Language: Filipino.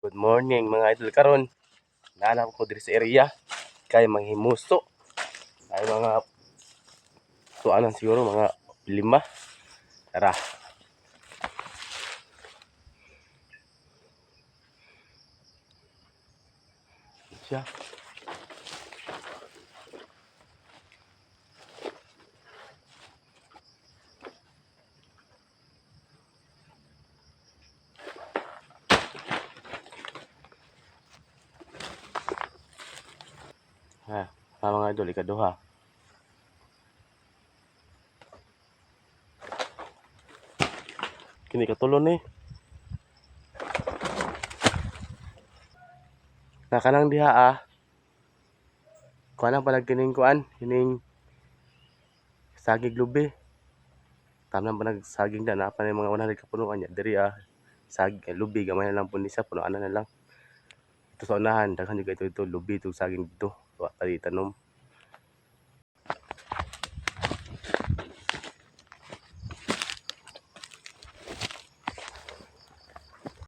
Good morning mga idol, karon naanap ko diri sa area kay manghimusto ay mga tuanan siguro mga 5. Tara. Siya. Mga idol, ikaduha. Kini katulon ni. Kanang diha kuan pa kining kuan, kining sagig lubi. Tanan pa nagsaging na pa ni mga 100 ka punuan niya diri saging lubi gamay na lang po ni sa punuan na lang. Ito sa unahan daghan ito lubi ito saging dito. Wa tanom.